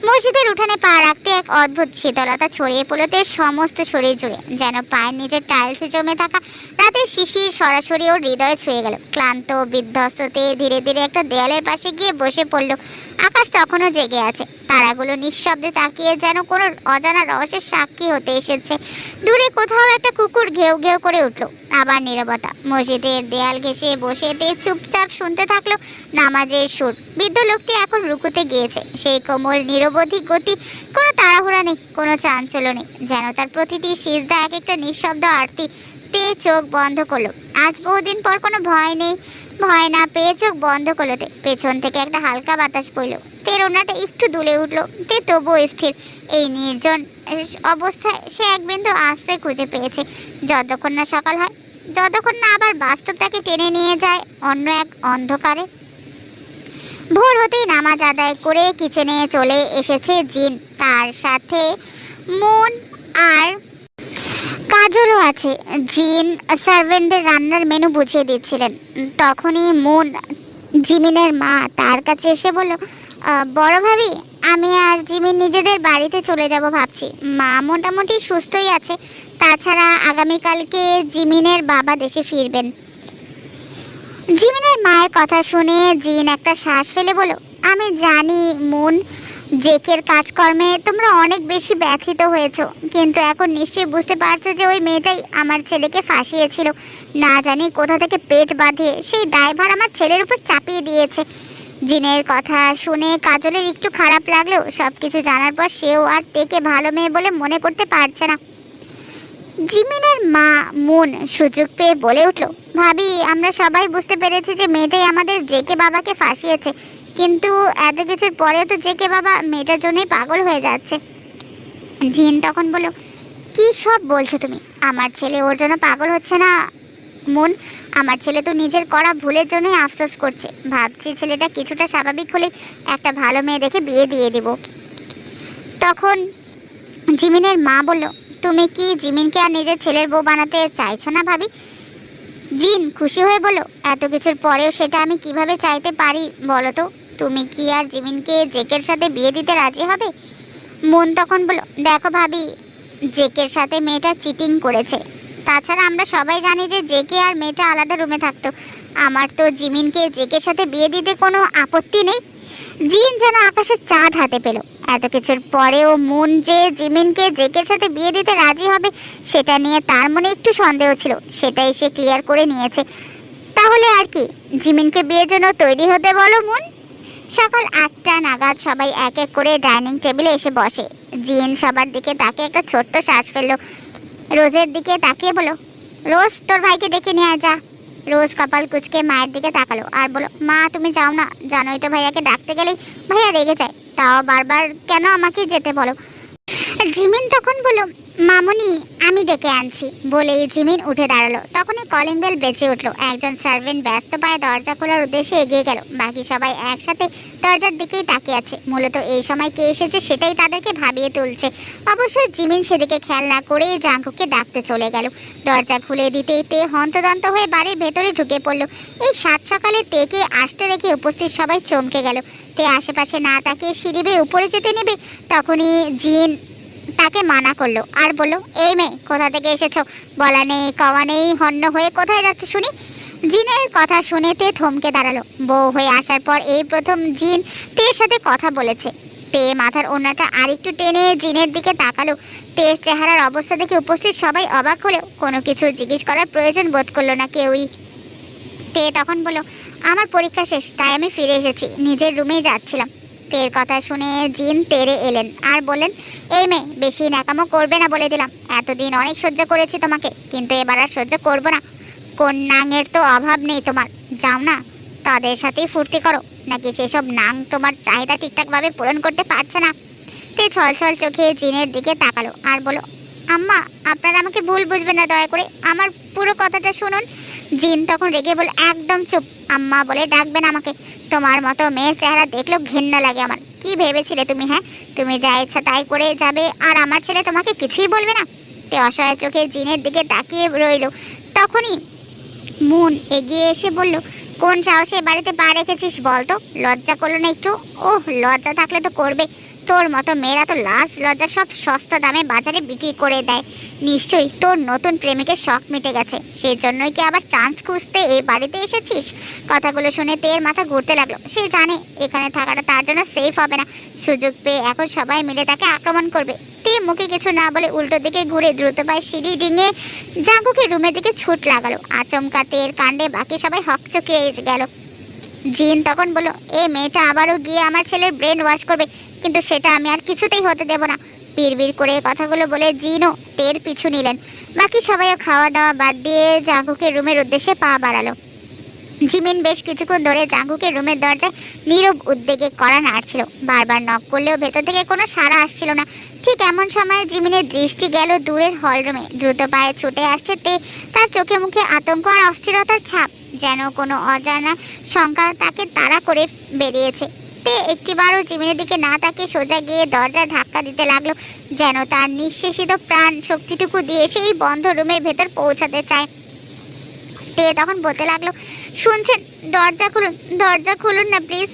মসজিদের উঠানে পা রাখতে এক অদ্ভুত শীতলতা ছড়িয়ে পড়ল তের সমস্ত শরীর জুড়ে, যেন পায়ের নিচের টাইলসে জমে থাকা রাতের শিশির সরাসরি ওর হৃদয়ে ছুঁয়ে গেল। ক্লান্ত বিধ্বস্ত তে ধীরে ধীরে একটা দেয়ালের পাশে গিয়ে বসে পড়ল। আকাশ তখনও জেগে আছে, তারাগুলো নিঃশব্দে তাকিয়ে যেন কোনো অজানা রহস্যের সাক্ষী হতে এসেছে। দূরে কোথাও একটা কুকুর ঘেউ ঘেউ করে উঠল। আবার নীরবতা। মসজিদের দেয়াল ঘেঁষে বসে তে চুপচাপ শুনতে থাকলো নামাজের সুর। বৃদ্ধ লোকটি এখন রুকুতে গিয়েছে, সেই কোমল নিরবধি গতি, কোনো তাড়াহুড়া নেই, কোনো চাঞ্চল্য নেই, যেন তার প্রতিটি সিজদা এক একটা নিঃশব্দ আরতি। তে চোখ বন্ধ করলো। আজ বহুদিন পর কোনো ভয় নেই, ভয় না পেয়ে চোখ বন্ধ করলো তে। পেছন থেকে একটা হালকা বাতাস বইল, তের ওনাটা একটু দুলে উঠলো। তে তবুও স্থির। এই নির্জন অবস্থায় সে এক বিন্দু আশ্রয় খুঁজে পেয়েছে। যতক্ষণ না সকাল হয়, যতক্ষণ না আবার বাস্তব তাকে টেনে নিয়ে যায় অন্য এক অন্ধকারে। ভোর হতেই নামাজ আদায় করে কিচেনে চলে এসেছে জিন, তার সাথে মুন আর কাজলও আছে। জিন সার্ভেন্টদের রান্নার মেনু বুঝিয়ে দিচ্ছিলেন। তখনই মুন, জিমিনের মা, তার কাছে এসে বলল, বড় ভাবি, আমি আর জিমিন নিজেদের বাড়িতে চলে যাব ভাবছি। মা মোটামুটি সুস্থই আছে, তাছাড়া আগামীকালকে জিমিনের বাবা দেশে ফিরবেন। জিমিনের মায়ের কথা শুনে জিন একটা শ্বাস ফেলে বলল, আমি জানি মুন, জেকের কাজকর্মে তোমরা অনেক বেশি ব্যথিত হয়েছো, কিন্তু এখন নিশ্চয়ই বুঝতে পারছো যে ওই মেয়েটাই আমার ছেলেকে ফাঁসিয়েছিল। না জানি কোথা থেকে পেট বাঁধিয়ে সেই দায়ভার আমার ছেলের উপর চাপিয়ে দিয়েছে। জিনের কথা শুনে কাজলের একটু খারাপ লাগলেও সবকিছু জানার পর সেও আর তেকে ভালো মেয়ে বলে মনে করতে পারছে না। জিমিনের মা মুন সুযোগ পেয়ে বলে উঠল, ভাবি, আমরা সবাই বুঝতে পেরেছি যে মেয়েটাই আমাদের জেকে বাবাকে ফাঁসিয়েছে, কিন্তু এত কিছুর পরেও তো জেকে বাবা মেয়েটার জন্যই পাগল হয়ে যাচ্ছে। জিন তখন বলল, কি সব বলছো তুমি? আমার ছেলে ওর জন্য পাগল হচ্ছে না মুন, আমার ছেলে তো নিজের করা ভুলের জন্যই আফসোস করছে। ভাবছি ছেলেটা কিছুটা স্বাভাবিক হলে একটা ভালো মেয়ে দেখে বিয়ে দিয়ে দেব। তখন জিমিনের মা বলল, তুমি কি জিমিনকে আর নিজের ছেলের বউ বানাতে চাইছো না ভাবি? জিন খুশি হয়ে বলল, এত কিছুর পরেও সেটা আমি কিভাবে চাইতে পারি বলো তো? তুমি কি আর জিমিনকে জেকের সাথে বিয়ে দিতে রাজি হবে? মন তখন বলল, দেখো ভাবি, জেকের সাথে মেয়েটা চিটিং করেছে। তাছাড়া আমরা সবাই জানি যে জেকে আর মেয়েটা আলাদা রুমে থাকতো। আমার তো জিমিনকে জেকের সাথে বিয়ে দিতে কোনো আপত্তি নেই। জিন যেন আকাশের চাঁদ হাতে পেল। এত কিছুর পরেও মুন যে জিমিনকে জেকের সাথে বিয়ে দিতে রাজি হবে সেটা নিয়ে তার মনে একটু সন্দেহ ছিল, সেটাই সে ক্লিয়ার করে নিয়েছে। তাহলে আর কি, জিমিনকে বিয়ের জন্য তৈরি হতে বলো মুন। সকাল 8টা নাগাদ সবাই এক এক করে ডাইনিং টেবিলে এসে বসে। জিন সবার দিকে তাকিয়ে একটা ছোট্ট শ্বাস ফেললো। রোজের দিকে তাকিয়ে বলো, রোজ তোর ভাইকে ডেকে নিয়ে আয় যা। রোজ কপাল কুঁচকে মায়ের দিকে তাকালো আর বলো, মা তুমি যাও না, জানোই তো ভাইয়াকে ডাকতে গেলেই ভাইয়া রেগে যায়, তাও বারবার কেন আমাকে যেতে বলো। জিমিন তখন বলল, মামুনি আমি ডেকে আনছি। বলেই জিমিন উঠে দাঁড়ালো। তখনই কলিং বেল বেজে উঠলো। একজন সার্ভেন্ট ব্যস্ত পায়ে দরজা খোলার উদ্দেশ্যে এগিয়ে গেল। বাকি সবাই একসাথে দরজার দিকেই তাকিয়ে আছে। মূলত এই সময় কে এসেছে সেটাই তাদেরকে ভাবিয়ে তুলছে। অবশ্যই জিমিন সেদিকে খেয়াল না করেই জাঙ্কুকে ডাকতে চলে গেল। দরজা খুলে দিতেই তে হন্তদন্ত হয়ে বাড়ির ভেতরে ঢুকে পড়লো। এই সাত সকালে তেকে আসতে দেখে উপস্থিত সবাই চমকে গেল। তে আশেপাশে না তাকিয়ে সিঁড়ি বেয়ে উপরে যেতে নেবে, তখনই জিন তাকে মানা করলো আর বলল, এই মেয়ে কোথা থেকে এসেছো? বলা নেই কওয়া নেই, হন্য হয়ে কোথায় যাচ্ছে শুনি? জিনের কথা শুনে তে থমকে দাঁড়ালো। বউ হয়ে আসার পর এই প্রথম জিন তের সাথে কথা বলেছে। তে মাথার ওড়নাটা আরেকটু টেনে জিনের দিকে তাকালো। তের চেহারার অবস্থা দেখে উপস্থিত সবাই অবাক হলেও কোনো কিছু জিজ্ঞেস করার প্রয়োজন বোধ করলো না কেউই। তে তখন বলল, আমার পরীক্ষা শেষ, তাই আমি ফিরে এসেছি, নিজের রুমেই যাচ্ছিলাম। তের কথা শুনে জিন তেরে এলেন আর বললেন, এই মেয়ে বেশি ন্যাকামো করবে না বলে দিলাম। এতদিন অনেক সহ্য করেছি তোমাকে, কিন্তু এবার আর সহ্য করবো না। কোন নাঙের তো অভাব নেই তোমার, যাও না তাদের সাথেই ফুর্তি করো। নাকি সেসব নাং তোমার চাহিদা ঠিকঠাকভাবে পূরণ করতে পারছে না? তে ছলছল চোখে জিনের দিকে তাকালো আর বলল, আম্মা আপনারা আমাকে ভুল বুঝবেন না, দয়া করে আমার পুরো কথাটা শুনুন। জিন তখন রেগে বলে, একদম চুপ, আম্মা বলে ডাকবেন আমাকে। তোমার মতো মেয়ের চেহারা দেখলেও ঘৃণা লাগে আমার। কি ভেবেছিলে তুমি? হ্যাঁ, তুমি যা ইচ্ছা তাই করে যাবে আর আমার ছেলে তোমাকে কিছুই বলবে না? তে অসহায় চোখে জিনের দিকে তাকিয়ে রইল। তখনই মুন এগিয়ে এসে বলল, কোন সাহসে বাড়িতে পা রেখেছিস বলতো? লজ্জা করলো না একটু? ওহ, লজ্জা থাকলে তো করবে। তোর মতো মেয়েরা তো লাজ লজ্জা সব সস্তা দামে বাজারে বিক্রি করে দেয়। নিশ্চয়ই তোর নতুন প্রেমিকের শখ মিটে গেছে, সেই জন্যই কি আবার চান্স খুঁজতে এই বাড়িতে এসেছিস? কথাগুলো শুনে তের মাথা ঘুরতে লাগলো। সে জানে এখানে থাকাটা তার জন্য সেফ হবে না। সুযোগ পেয়ে এখন সবাই মিলে তাকে আক্রমণ করবে। তে মুখে কিছু না বলে উল্টো দিকে ঘুরে দ্রুত পায়ে সিঁড়ি ডিঙে জাঙ্কুকে রুমের দিকে ছুট লাগালো। আচমকা তের কাণ্ডে বাকি সবাই হকচকিয়ে গেল। জিন তখন বলল, এই মেয়েটা আবারও গিয়ে আমার ছেলের ব্রেন ওয়াশ করবে, কিন্তু সেটা আমি আর কিছুতেই হতে দেব না। বিড়বিড় করে কথাগুলো বলে জিনও তের পিছু নিলেন। বাকি সবাইও খাওয়া দাওয়া বাদ দিয়ে জাঙ্কুকের রুমের উদ্দেশ্যে পা বাড়ালো। জিমিন বেশ কিছুক্ষণ ধরে জাঙ্কুকের রুমের দরজায় নীরব উদ্বেগে কড়া নাড়ছিল। বারবার নক করলেও ভেতর থেকে কোনো সাড়া আসছিল না। ঠিক এমন সময় জিমিনের দৃষ্টি গেল দূরের হলরুমে। দ্রুত পায়ে ছুটে আসছে তে, তার চোখে মুখে আতঙ্ক আর অস্থিরতার ছাপ, যেন কোনো অজানা শঙ্কা তাকে তাড়া করে বেরিয়েছে। তে একটিবারও জিমিনের দিকে না তাকিয়ে সোজা গিয়ে দরজায় ধাক্কা দিতে লাগলো, যেন তার নিঃশেষিত প্রাণ শক্তিটুকু দিয়ে সেই বন্ধ রুমের ভেতর পৌঁছাতে চায়। তে তখন বলতে লাগলো, শুনছেন, দরজা খুলুন না প্লিজ।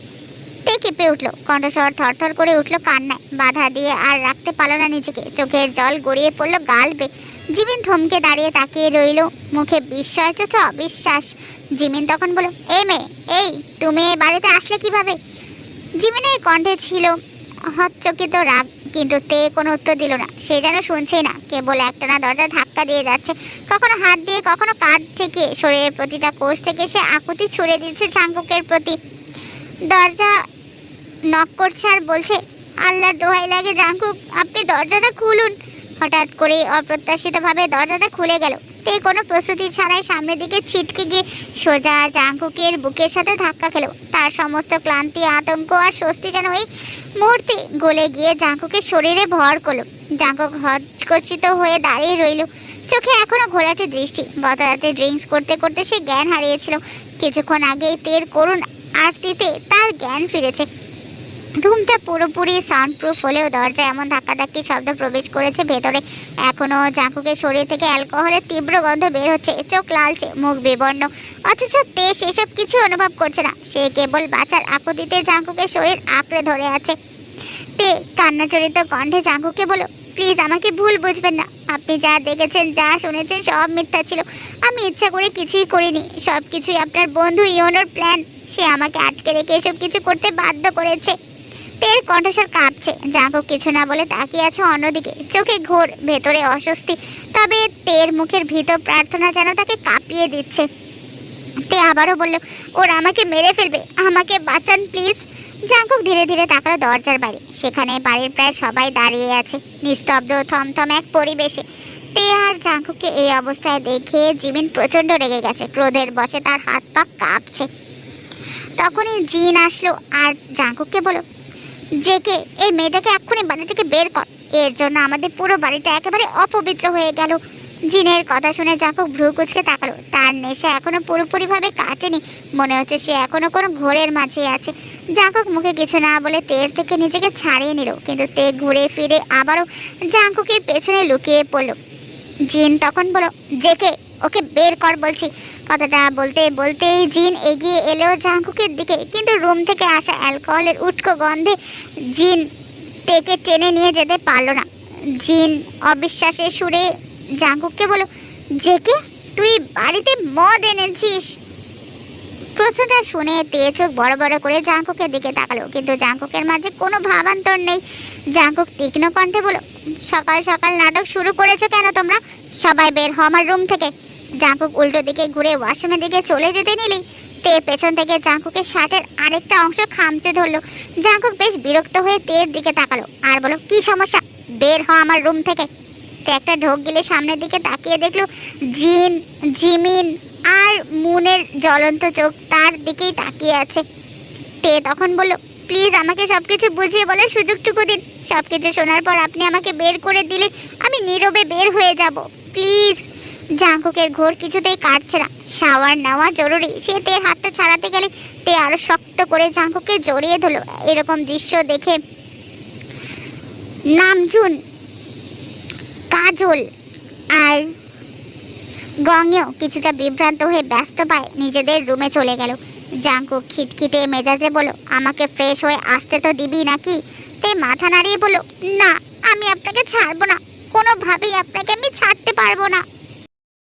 তে কেঁপে উঠলো, কণ্ঠস্বর থরথর করে উঠলো কান্নায়। বাধা দিয়ে আর রাখতে পারলো না নিজেকে, চোখের জল গড়িয়ে পড়লো গাল বেয়ে। জিমিন থমকে দাঁড়িয়ে তাকিয়ে রইল, মুখে বিস্ময়, চোখে অবিশ্বাস। জিমিন তখন বলল, এই মেয়ে, এই তুমি এই বাড়িতে আসলে কিভাবে? জিমিনের কণ্ঠে ছিল হচ্চকিত রাগ, কিন্তু তে কোনো উত্তর দিল না। সে যেন শুনছেই না, কেবল একটানা দরজা ধাক্কা দিয়ে যাচ্ছে, কখনো হাত দিয়ে কখনো কাঁধ থেকে। শরীরের প্রতিটা কোষ থেকে সে আকুতি ছুড়ে দিচ্ছে জাঙ্কুকের প্রতি। দরজা নক করছে আর বলছে, আল্লাহর দোহাই লাগে জাঙ্কুক, আপনি দরজাটা খুলুন। হঠাৎ করে অপ্রত্যাশিতভাবে দরজাটা খুলে গেল। তে কোনো প্রস্তুতি ছাড়াই সামনের দিকে ছিটকে গিয়ে সোজা জাঙ্কুকের বুকের সাথে ধাক্কা খেলো। তার সমস্ত ক্লান্তি, আতঙ্ক আর স্বস্তি যেন এই মুহূর্তে গলে গিয়ে জাঙ্কুকের শরীরে ভর করলো। জাঙ্কুক হতচকিত হয়ে দাঁড়িয়ে রইল, চোখে এখনো ঘোলাটে দৃষ্টি। গত রাতে ড্রিঙ্কস করতে করতে সে জ্ঞান হারিয়েছিল। কিছুক্ষণ আগেই তের করুণ আরতিতে তার জ্ঞান ফিরেছে। রুমটা পুরোপুরি সাউন্ড প্রুফ হলেও দরজায় এমন ধাক্কাধাক্কি শব্দ প্রবেশ করেছে ভেতরে। এখনো জাঙ্কুকের শরীর থেকে অ্যালকোহলের তীব্র গন্ধ বের হচ্ছে, চোখ লালচে, মুখ বিবর্ণ, অথচ তে সেসব কিছু অনুভব করছে না। সে কেবল বাঁচার আকুতিতে জাঙ্কুকের শরীর আঁকড়ে ধরে আছে। তে কান্নাজড়িত কণ্ঠে জাঙ্কুকে বলো, প্লিজ আমাকে ভুল বুঝবেন না। আপনি যা দেখেছেন, যা শুনেছেন সব মিথ্যা ছিল। আমি ইচ্ছা করে কিছুই করিনি। সব কিছুই আপনার বন্ধু ইওনোর প্ল্যান। সে আমাকে আটকে রেখে এসব কিছু করতে বাধ্য করেছে। তের কণ্ঠস্বর কাঁপছে। জাঙ্কুক কিছু না বলে তাকিয়ে আছে অন্যদিকে, চোখে ঘোর, ভেতরে অস্বস্তি। তবে তের মুখের ভীত প্রার্থনা যেন তাকে কাঁপিয়ে দিচ্ছে। তে আবারও বলল, ওরা আমাকে মেরে ফেলবে, আমাকে বাঁচান প্লিজ। জাঙ্কুক ধীরে ধীরে তাকালো দরজার বাইরে। সেখানে বাড়ির প্রায় সবাই দাঁড়িয়ে আছে, নিস্তব্ধ থমথম এক পরিবেশে। তে আর জাঙ্কুককে এই অবস্থায় দেখে জিমিন প্রচন্ড রেগে গেছে। ক্রোধের বশে তার হাত পা কাঁপছে। তখনই জিন আসলো আর জাঙ্কুককে বলল, জেকে এই মেয়েটাকে এক্ষুনি বাড়ি থেকে বের কর। এর জন্য আমাদের পুরো বাড়িটা একেবারে অপবিত্র হয়ে গেল। জিনের কথা শুনে জাঙ্কুক ভ্রু কুঁচকে তাকালো। তার নেশা এখনো পুরোপুরিভাবে কাটেনি। মনে হচ্ছে সে এখনো কোনো ঘোরের মাঝে আছে। জাঙ্কুক মুখে কিছু না বলে তের থেকে নিজেকে ছাড়িয়ে নিল, কিন্তু তে ঘুরে ফিরে আবারও জাঙ্কুকের পেছনে লুকিয়ে পড়ল। জিন তখন বলল, জেকে ওকে বের কর বলছি। কথাটা বলতে বলতেই জিন এগিয়ে এলেও জাঙ্কুকের দিকে, কিন্তু রুম থেকে আসা অ্যালকোহলের উটকো গন্ধে জিন তেকে টেনে নিয়ে যেতে পারলো না। জিন অবিশ্বাসের সুরে জাঙ্কুককে বলল, জেকে তুই বাড়িতে মদ এনেছিস? প্রশ্নটা শুনে তে চোখ বড় বড় করে জাঙ্কুকের দিকে তাকালো, কিন্তু জাঙ্কুকের মাঝে কোনো ভাবান্তর নেই। জাঙ্কুক তীক্ষ্ণ কণ্ঠে বলল, সকাল সকাল নাটক শুরু করেছো কেন তোমরা? সবাই বের হও আমার রুম থেকে। জাঙ্কুক উল্টো দিকে ঘুরে ওয়াশরুমের দিকে চলে যেতে নিলেই তে পেছন থেকে জাঙ্কুকের শার্টের আরেকটা অংশ খামচে ধরলো। জাঙ্কুক বেশ বিরক্ত হয়ে তের দিকে তাকালো আর বলল, কি সমস্যা? বের হও আমার রুম থেকে। তে একটা ঢোক গিলে সামনের দিকে তাকিয়ে দেখলো জিন, জিমিন আর মুনের জ্বলন্ত চোখ তার দিকেই তাকিয়ে আছে। তে তখন বলল, প্লিজ আমাকে সবকিছু বুঝিয়ে বলার সুযোগটুকু দিন। সবকিছু শোনার পর আপনি আমাকে বের করে দিলে আমি নীরবে বের হয়ে যাব, প্লিজ। জাঙ্কুকের ঘোর কিছুতেই কাটছে না। শাওয়ার নেওয়া জরুরি। সে তের হাতটা ছাড়াতে গেলে তে আরো শক্ত করে জাঙ্কুককে জড়িয়ে ধরলো। এরকম দৃশ্য দেখে নামজুন, কাজল আর গংয়েও কিছুটা বিভ্রান্ত হয়ে ব্যস্ত পায় নিজেদের রুমে চলে গেল। জাঙ্কুক খিটখিটে মেজাজে বলল, আমাকে ফ্রেশ হয়ে আসতে তো দিবি নাকি? তে মাথা নাড়িয়ে বলল, না, আমি আপনাকে ছাড়বো না, কোনোভাবেই আপনাকে আমি ছাড়তে পারবো না।